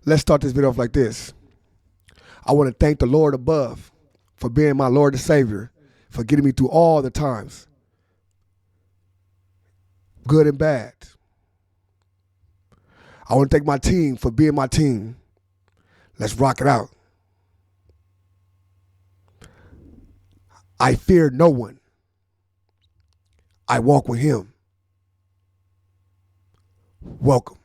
Let's start this video off like this. I want to thank the Lord above for being my Lord and Savior, for getting me through all the times, good and bad. I want to thank my team for being my team. Let's rock it out. I fear no one. I walk with him. Welcome.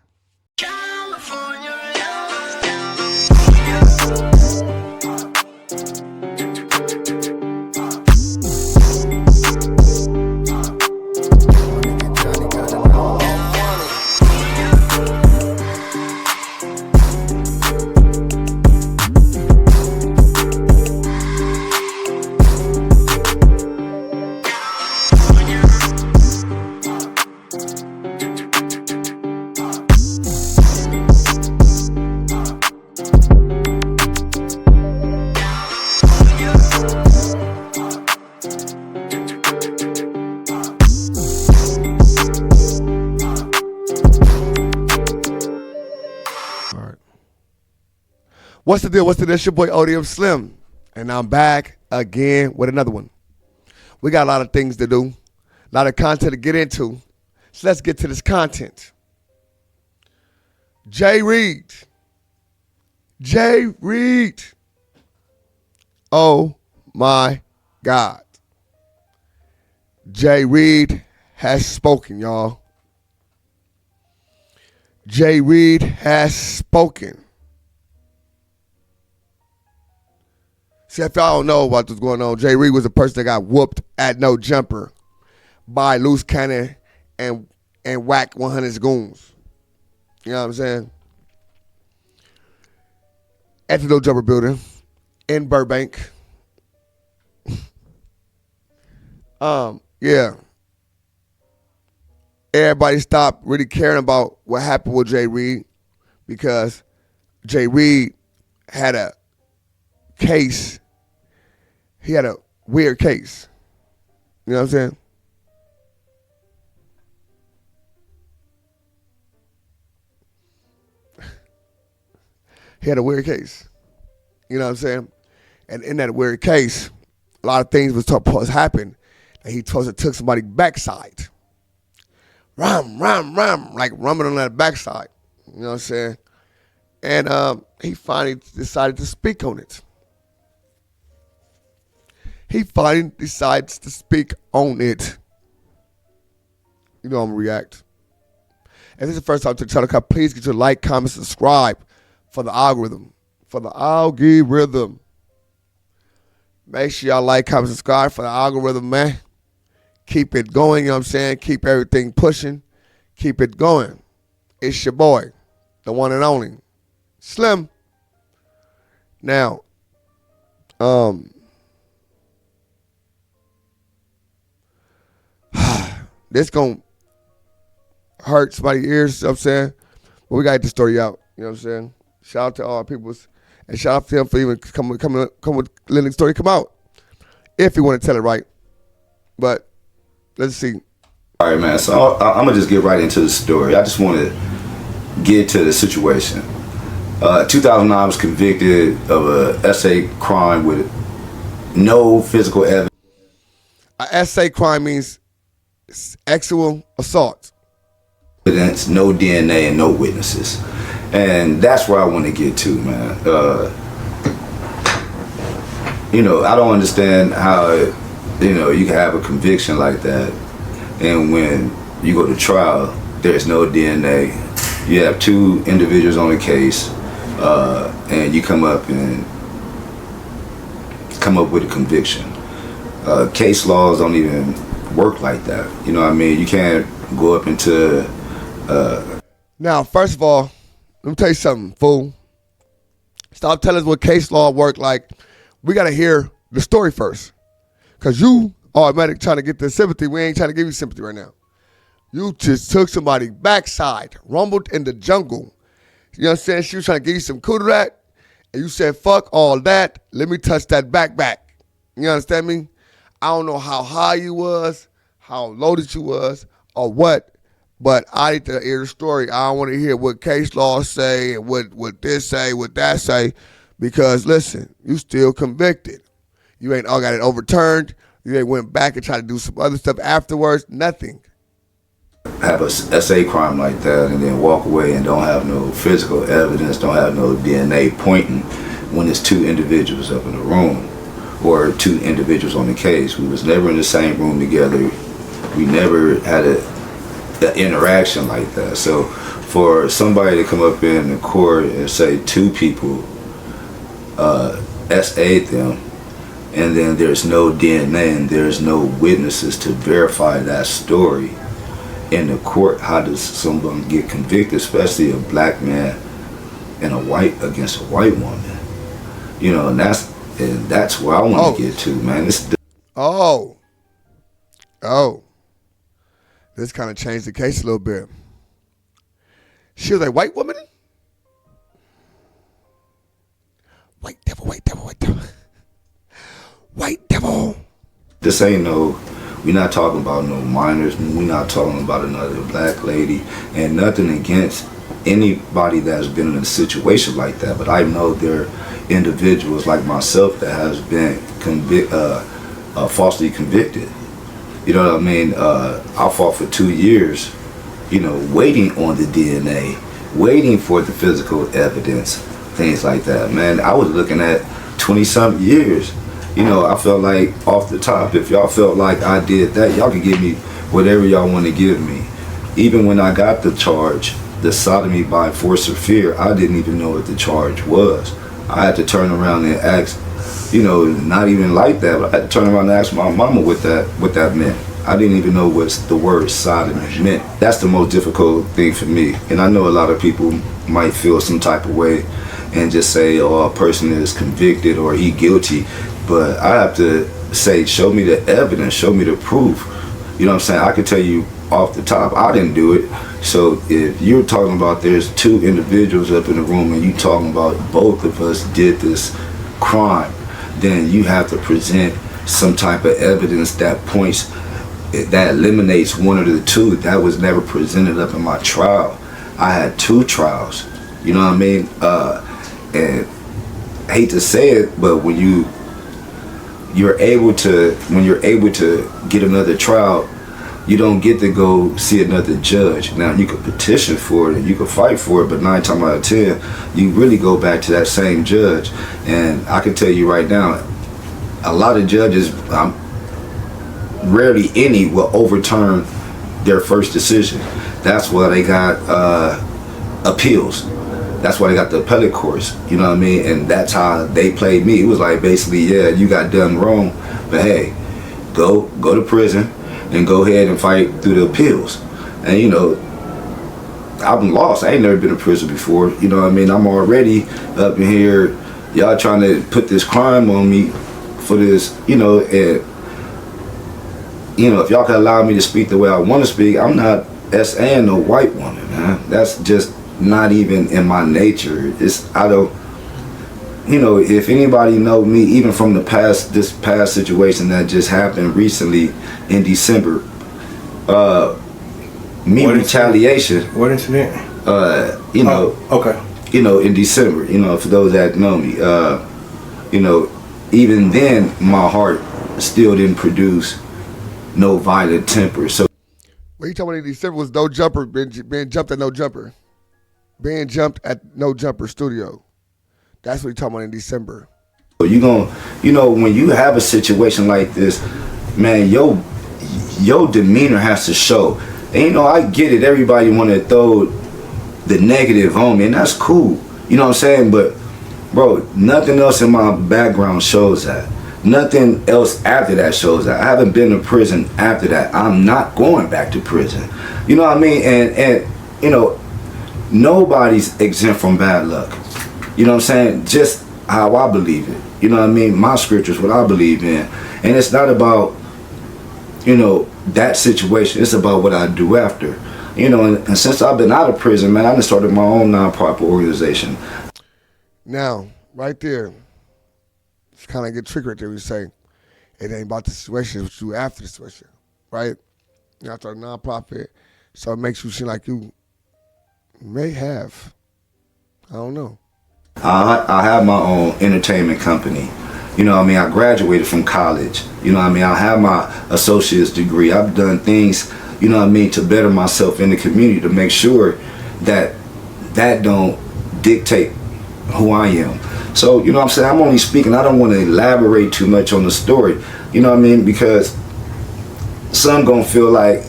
What's the deal? What's the deal? It's your boy ODM Slim, and I'm back again with another one. We got a lot of things to do, a lot of content to get into, so let's get to this content. Jay Reed. Oh my God. Jay Reed has spoken, y'all. Jay Reed has spoken. See, if y'all don't know what's going on, Jay Reed was a person that got whooped at no jumper by Loose Cannon and Whack 100's goons. You know what I'm saying? At the no jumper building in Burbank. Yeah. Everybody stopped really caring about what happened with Jay Reed because Jay Reed had a case. He had a weird case. You know what I'm saying? He had a weird case. You know what I'm saying? And in that weird case, a lot of things was supposed to happen. And he supposed to took somebody's backside. Rum, like rumming on that backside. You know what I'm saying? And he finally decided to speak on it. He finally decides to speak on it. You know I'm going to react. If this is the first time to the channel, please get your like, comment, subscribe for the algorithm. Make sure y'all like, comment, subscribe for the algorithm, man. Keep it going, you know what I'm saying? Keep everything pushing. Keep it going. It's your boy, the one and only, Slim. Now, this gonna hurt somebody's ears, you know what I'm saying? But we gotta get the story out, you know what I'm saying? Shout out to all our peoples, and shout out to him for even come with letting the story come out, if he want to tell it right. But let's see. All right, man, so I'm gonna just get right into the story. I just want to get to the situation. 2009, I was convicted of a SA crime with no physical evidence. A SA crime means sexual assault. No DNA and no witnesses. And that's where I want to get to, man. I don't understand how, you can have a conviction like that, and when you go to trial, there's no DNA. You have two individuals on the case, and you come up with a conviction. Case laws don't even work like that. You know what I mean? You can't go up into... Now, first of all, let me tell you something, fool. Stop telling us what case law work like. We got to hear the story first. Because you automatically trying to get the sympathy. We ain't trying to give you sympathy right now. You just took somebody's backside, rumbled in the jungle. You know what I'm saying? She was trying to give you some coup de that. And you said, fuck all that. Let me touch that back. You understand me? I don't know how high you was, how loaded you was, or what. But I need to hear the story. I don't want to hear what case law say and what this say, what that say, because listen, you still convicted. You ain't all got it overturned. You ain't went back and tried to do some other stuff afterwards. Nothing. Have a SA crime like that and then walk away and don't have no physical evidence, don't have no DNA pointing when it's two individuals up in the room or two individuals on the case. We was never in the same room together. We never had an interaction like that. So for somebody to come up in the court and say two people SA'd them, and then there's no DNA and there's no witnesses to verify that story in the court, how does someone get convicted, especially a black man and against a white woman? You know, and that's where I want to get to, man. Oh, this kind of changed the case a little bit. She was a white woman. White devil, white devil, white devil. White devil. This ain't we're not talking about no minors. We're not talking about another black lady, and nothing against anybody that's been in a situation like that. But I know there are individuals like myself that has been falsely convicted. You know what I mean? I fought for 2 years, waiting on the DNA, waiting for the physical evidence, things like that. Man, I was looking at 20-something years. I felt like off the top, if y'all felt like I did that, y'all can give me whatever y'all want to give me. Even when I got the charge, the sodomy by force or fear, I didn't even know what the charge was. I had to turn around and ask, not even like that, but I had to turn around and ask my mama what that meant. I didn't even know what the word sodomy meant. That's the most difficult thing for me. And I know a lot of people might feel some type of way and just say, oh, a person is convicted or he guilty. But I have to say, show me the evidence, show me the proof. You know what I'm saying? I can tell you off the top, I didn't do it. So if you're talking about there's two individuals up in the room and you talking about both of us did this crime, then you have to present some type of evidence that points, that eliminates one of the two. That was never presented up in my trial. I had 2 trials. You know what I mean? And I hate to say it, but when you're able to get another trial, you don't get to go see another judge. Now you could petition for it and you could fight for it, but 9 times out of 10, you really go back to that same judge. And I can tell you right now, a lot of judges, rarely any will overturn their first decision. That's why they got appeals. That's why they got the appellate courts, you know what I mean? And that's how they played me. It was like basically, yeah, you got done wrong, but hey, go to prison and go ahead and fight through the appeals. And I've been lost. I ain't never been to prison before. You know what I mean? I'm already up in here. Y'all trying to put this crime on me for this, and if y'all can allow me to speak the way I want to speak, I'm not S.A.ing no white woman, man. That's just not even in my nature. If anybody know me, even from this past situation that just happened recently in December, retaliation. What incident? Okay. In December, for those that know me, even then my heart still didn't produce no violent temper. So What you talking about in December was no jumper, being jumped at no jumper. Being jumped at no jumper studio. That's what you talking about in December. you gonna, when you have a situation like this, man, your demeanor has to show. And I get it, everybody wanna throw the negative on me, and that's cool. You know what I'm saying? But bro, nothing else in my background shows that. Nothing else after that shows that. I haven't been to prison after that. I'm not going back to prison. You know what I mean? And nobody's exempt from bad luck. You know what I'm saying? Just how I believe it. You know what I mean? My scriptures, what I believe in. And it's not about, that situation. It's about what I do after. And since I've been out of prison, man, I done started my own nonprofit organization. Now, right there, it's kind of get tricky right there. We say, it ain't about the situation, it's what you do after the situation, right? I started a nonprofit. So it makes you seem like you may have. I don't know. I have my own entertainment company. You know what I mean? I graduated from college. You know what I mean? I have my associate's degree. I've done things, you know what I mean, to better myself in the community, to make sure that that don't dictate who I am. So, you know what I'm saying? I'm only speaking. I don't want to elaborate too much on the story. You know what I mean? Because some gonna feel like,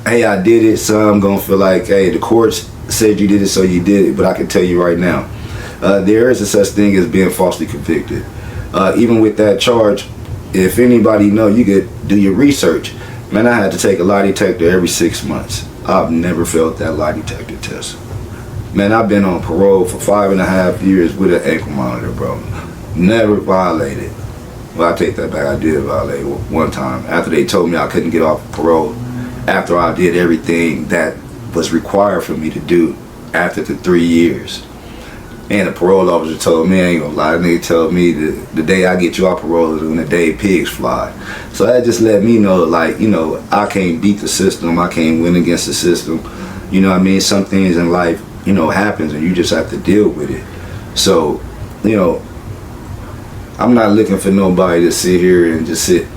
hey, I did it. Some gonna feel like, hey, the courts said you did it, so you did it. But I can tell you right now, there is a such thing as being falsely convicted. Even with that charge, if anybody know, you could do your research. Man, I had to take a lie detector every 6 months. I've never failed that lie detector test. Man, I've been on parole for 5.5 years with an ankle monitor, bro. Never violated. Well, I take that back. I did violate one time after they told me I couldn't get off parole. After I did everything that was required for me to do after the 3 years. And the parole officer told me, I ain't gonna lie, they told me the day I get you off parole is when the day pigs fly. So that just let me know, like, you know, I can't beat the system, I can't win against the system. You know what I mean? Some things in life, you know, happens and you just have to deal with it. So, you know, I'm not looking for nobody to sit here and just sit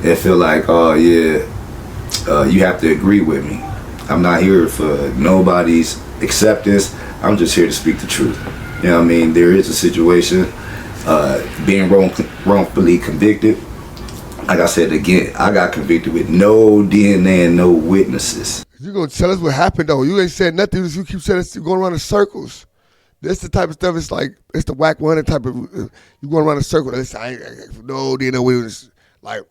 and feel like, oh yeah, you have to agree with me. I'm not here for nobody's acceptance. I'm just here to speak the truth. You know what I mean? There is a situation, being wrongfully convicted. Like I said again, I got convicted with no DNA and no witnesses. You gonna tell us what happened though? You ain't said nothing. You keep saying it's going around in circles. That's the type of stuff. It's like it's the whack 100 type of. You going around in circles. No DNA witness. Like,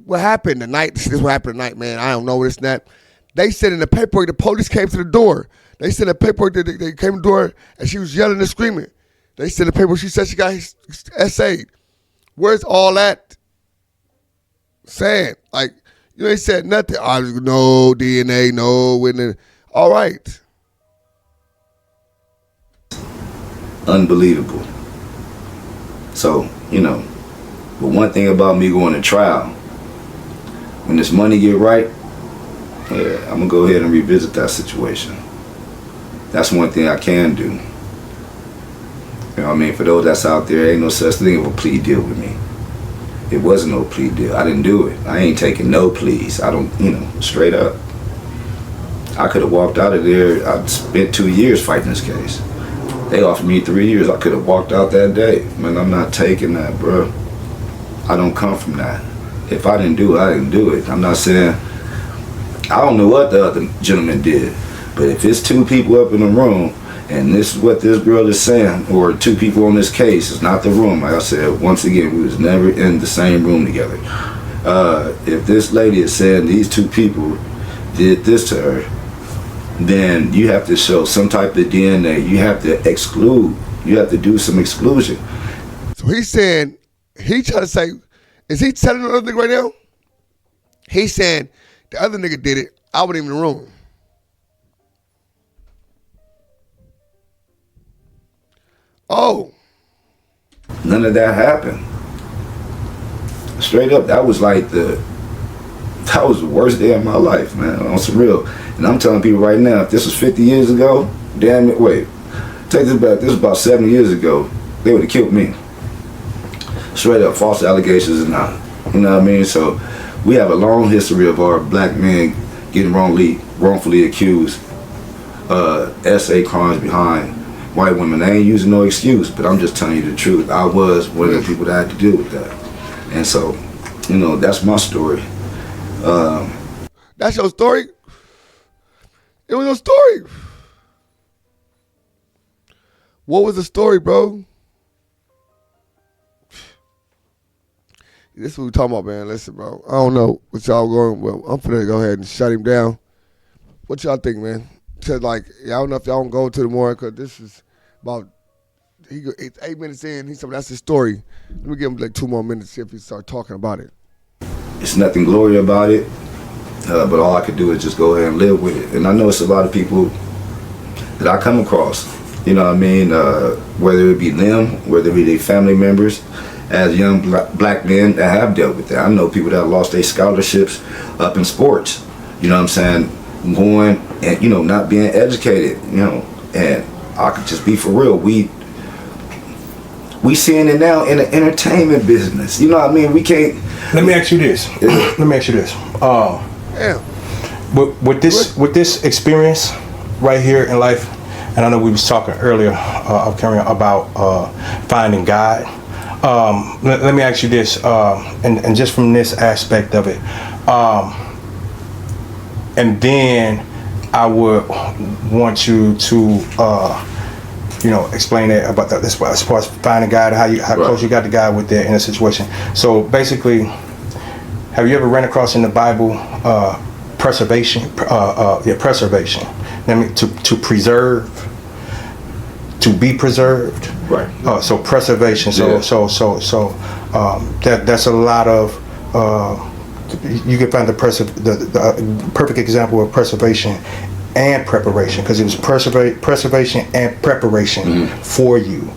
what happened tonight? This is what happened tonight, man. I don't know this and that. They said in the paperwork, the police came to the door. They said in the paperwork that they came to the door and she was yelling and screaming. They said in the paperwork, she said she got essayed. Where's all that saying? Like, you ain't said nothing. No DNA, no witness. All right. Unbelievable. So, you know, but one thing about me going to trial, when this money get right, yeah, I'm gonna go ahead and revisit that situation. That's one thing I can do. You know what I mean? For those that's out there, ain't no such thing of a plea deal with me. It wasn't no plea deal. I didn't do it. I ain't taking no pleas. I don't, you know, straight up. I could have walked out of there. I spent 2 years fighting this case. They offered me 3 years. I could have walked out that day. Man, I'm not taking that, bro. I don't come from that. If I didn't do it, I didn't do it. I'm not saying, I don't know what the other gentleman did, but if it's 2 people up in the room and this is what this girl is saying, or 2 people on this case, it's not the room. Like I said, once again, we was never in the same room together. If this lady is saying these 2 people did this to her, then you have to show some type of DNA. You have to exclude. You have to do some exclusion. So he's saying, he trying to say, is he telling the other nigga right now? He's saying the other nigga did it. I wasn't even in the room. Oh. None of that happened. Straight up, that was the worst day of my life, man, on some real. And I'm telling people right now, if this was 50 years ago, damn it, wait, take this back, this was about 70 years ago, they would have killed me. Straight up, false allegations and not, you know what I mean? So we have a long history of our black men getting wrongfully accused, essay crimes behind white women. I ain't using no excuse, but I'm just telling you the truth. I was one of the people that had to deal with that. And so, you know, that's my story. That's your story? It was your story. What was the story, bro? This is what we talking about, man. Listen, bro. I don't know what y'all going. Well, I'm finna go ahead and shut him down. What y'all think, man? Cause like, I don't know if y'all want to go to the more, cause this is about. It's 8 minutes in. He said that's his story. Let me give him like 2 more minutes see if he start talking about it. It's nothing glory about it, but all I could do is just go ahead and live with it. And I know it's a lot of people that I come across. You know what I mean? Whether it be them, whether it be their family members, as young black men that have dealt with that. I know people that have lost their scholarships up in sports. You know what I'm saying? Going and, you know, not being educated, you know, and I could just be for real. We seeing it now in the entertainment business. You know what I mean? We can't. Let me ask you this. Yeah. With this experience right here in life, and I know we was talking earlier of Karen about finding God. Let me ask you this, and just from this aspect of it, and then I would want you to explain it about that as far as finding God, how right. close you got to God with that in a situation. So basically, have you ever ran across in the Bible preservation? Preservation. I mean, to preserve, to be preserved. Right. So preservation. Yeah. That's a lot of. You can find the perfect example of preservation and preparation, because it was preservation and preparation for you.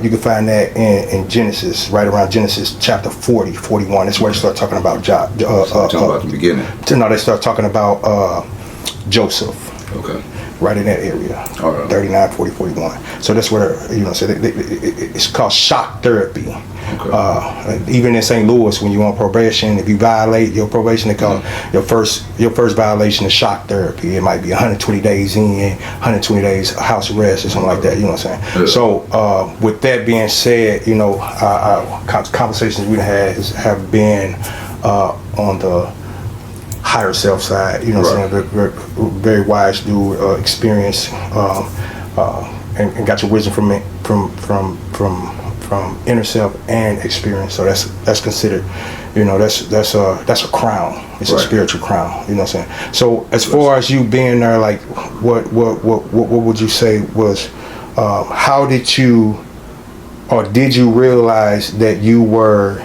You can find that in Genesis, right around Genesis chapter 40, 41. That's where they start talking about talking about the beginning. No, they start talking about Joseph. Okay. Right in that area, all right. 39, 40, 41. So that's where, so it's called shock therapy. Okay. Even in St. Louis, when you're on probation, if you violate your probation, they call your first violation is shock therapy. It might be 120 days in, 120 days house arrest or something like that. You know what I'm saying? Yeah. So with that being said, our conversations we had have been on the higher self side, you know what I'm saying? Very, very wise dude, experience, and got your wisdom from inner self and experience. So that's considered, that's a crown. It's a spiritual crown. You know what I'm saying? So as far as you being there, like what would you say was, how did you, or did you realize that you were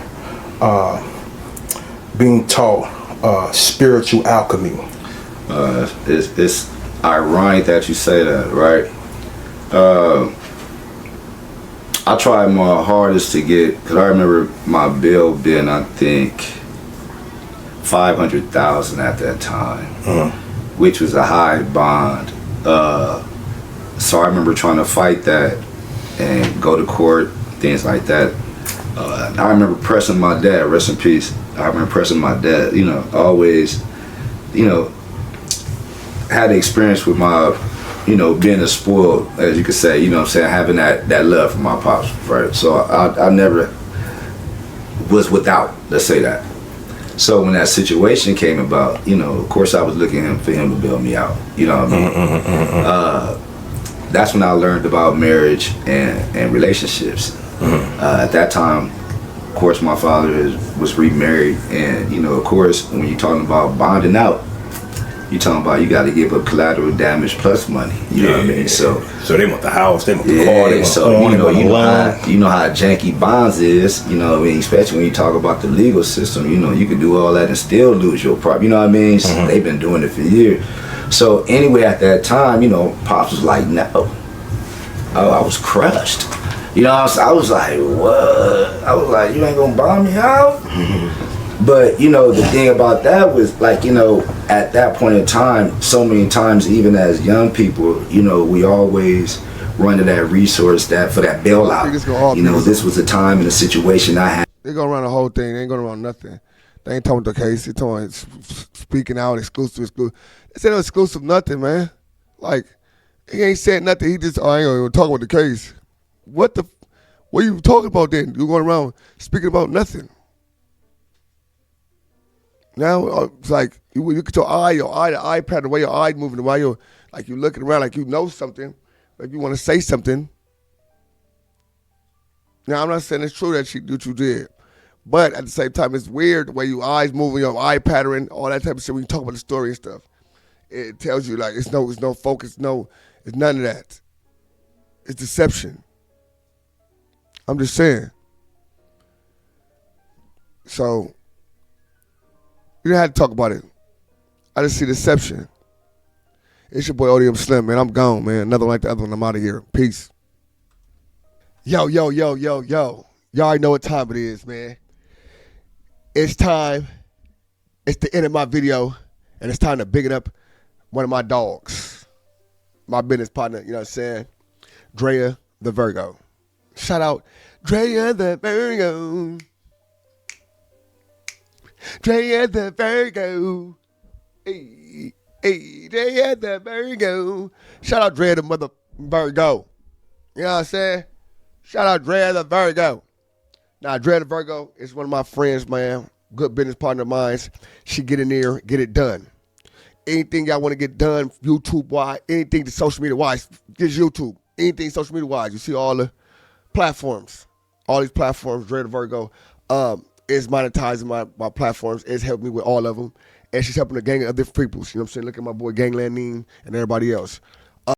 being taught spiritual alchemy? It's ironic that you say that, right? I tried my hardest to get, because I remember my bill being, I think, $500,000 at that time, which was a high bond. So I remember trying to fight that and go to court, things like that. I remember pressing my dad, rest in peace. I remember pressing my dad, always, had the experience with my, being a spoiled, as you could say, having that love for my pops, right? So I never was without, let's say that. So when that situation came about, of course I was looking for him to bail me out, you know what I mean? That's when I learned about marriage and relationships. At that time, of course, my father was remarried, and of course, when you're talking about bonding out, you're talking about you got to give up collateral damage plus money. You know what I mean? So they want the house, they want the car, they want so the you know how janky bonds is. You know what I mean? Especially when you talk about the legal system. You can do all that and still lose your property. You know what I mean? So they've been doing it for years. So anyway, at that time, Pops was like, no. Oh, I was crushed. I was like, what? I was like, you ain't gonna bomb me out? But, the thing about that was, like, at that point in time, so many times, even as young people, we always run to that resource for that bailout. This was a time and a situation I had. They're gonna run the whole thing. They ain't gonna run nothing. They ain't talking about the case. They're talking speaking out, exclusive. They said no exclusive nothing, man. Like, he ain't said nothing. He just, I ain't gonna talk about the case. What are you talking about then? You're going around speaking about nothing. Now it's like you get your eye, the iPad, the way your eye moving, the way you're like you looking around, like you know something, like you want to say something. Now I'm not saying it's true that you did, but at the same time it's weird the way your eyes moving, your eye pattern, all that type of shit. When you talk about the story and stuff, it tells you like it's no focus, it's none of that. It's deception. I'm just saying. So, you didn't have to talk about it. I just see deception. It's your boy ODM Slim, man. I'm gone, man. Another like the other one. I'm out of here. Peace. Yo. Y'all already know what time it is, man. It's time. It's the end of my video, and it's time to big it up one of my dogs, my business partner. You know what I'm saying? Drea the Virgo. Shout out, Drea the Virgo. Drea the Virgo. Hey, hey, Drea the Virgo. Shout out Drea the mother Virgo. You know what I'm saying? Shout out Drea the Virgo. Now, Drea the Virgo is one of my friends, man. Good business partner of mine. She get in there, get it done. Anything y'all want to get done, YouTube-wise, anything social media-wise, just YouTube. Anything social media-wise. You see all the platforms. All these platforms, Drea the Virgo, is monetizing my platforms. It's helping me with all of them. And she's helping a gang of other people. You know what I'm saying? Look at my boy Gangland Neem and everybody else.